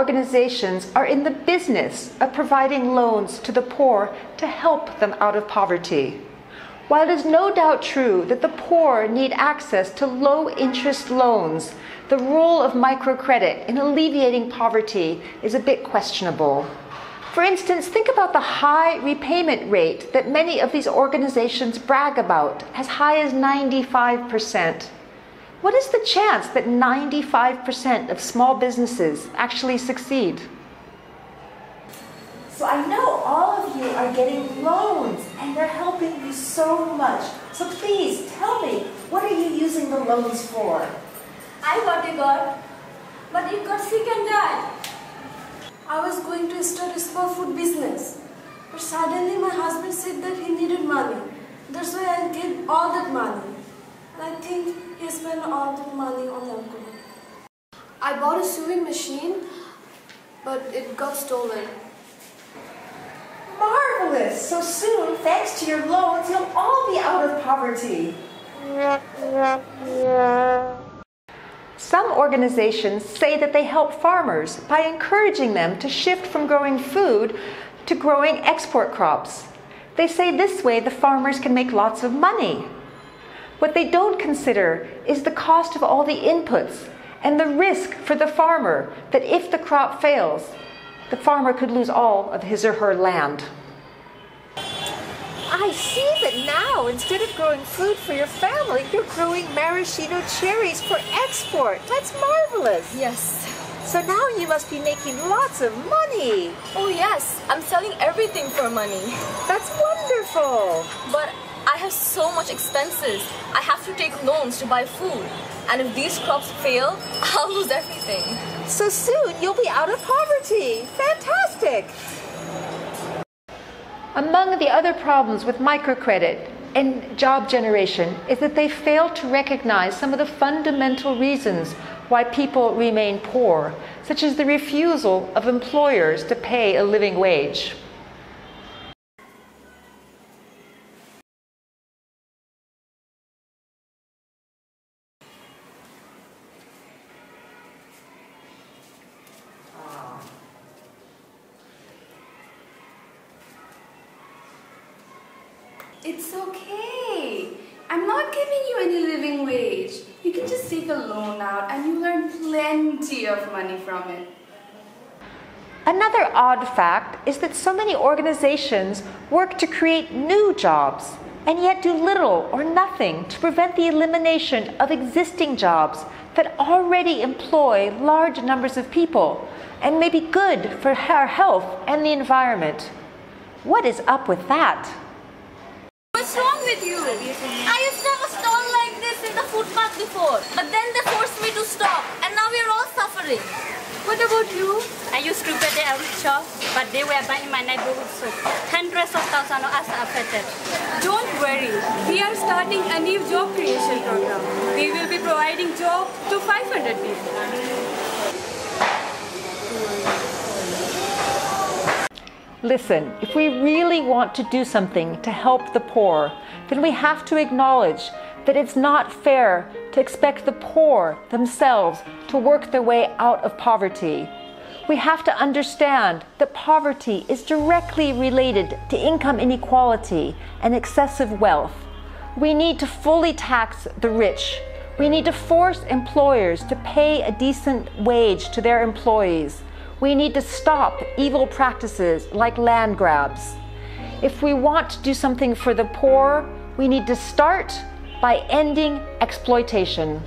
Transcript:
organizations are in the business of providing loans to the poor to help them out of poverty. While it is no doubt true that the poor need access to low-interest loans, the role of microcredit in alleviating poverty is a bit questionable. For instance, think about the high repayment rate that many of these organizations brag about, as high as 95%. What is the chance that 95% of small businesses actually succeed? So I know all of you are getting loans and they're helping you so much. So please tell me, what are you using the loans for? I got a God, but it got sick and died. I was going to start a small food business, but suddenly my husband said that he needed money. That's why I gave all that money. And I think he spent all that money on alcohol. I bought a sewing machine, but it got stolen. Marvelous! So soon, thanks to your loans, you'll all be out of poverty. Some organizations say that they help farmers by encouraging them to shift from growing food to growing export crops. They say this way the farmers can make lots of money. What they don't consider is the cost of all the inputs and the risk for the farmer that if the crop fails, the farmer could lose all of his or her land. I see that now, instead of growing food for your family, you're growing maraschino cherries for export. That's marvelous. Yes. So now you must be making lots of money. Oh yes, I'm selling everything for money. That's wonderful. But I have so much expenses. I have to take loans to buy food. And if these crops fail, I'll lose everything. So soon you'll be out of poverty. Fantastic. Among the other problems with microcredit and job generation is that they fail to recognize some of the fundamental reasons why people remain poor, such as the refusal of employers to pay a living wage. It's okay. I'm not giving you any living wage. You can just take a loan out and you earn plenty of money from it. Another odd fact is that so many organizations work to create new jobs and yet do little or nothing to prevent the elimination of existing jobs that already employ large numbers of people and may be good for our health and the environment. What is up with that? What's wrong with you? I used to have a stall like this in the footpath before, but then they forced me to stop, and now we're all suffering. What about you? I used to prepare the every shop, but they were banned in my neighborhood, so hundreds of thousands of us are affected. Don't worry. We are starting a new job creation program. We will be providing job to 500 people. Listen, if we really want to do something to help the poor, then we have to acknowledge that it's not fair to expect the poor themselves to work their way out of poverty. We have to understand that poverty is directly related to income inequality and excessive wealth. We need to fully tax the rich. We need to force employers to pay a decent wage to their employees. We need to stop evil practices like land grabs. If we want to do something for the poor, we need to start by ending exploitation.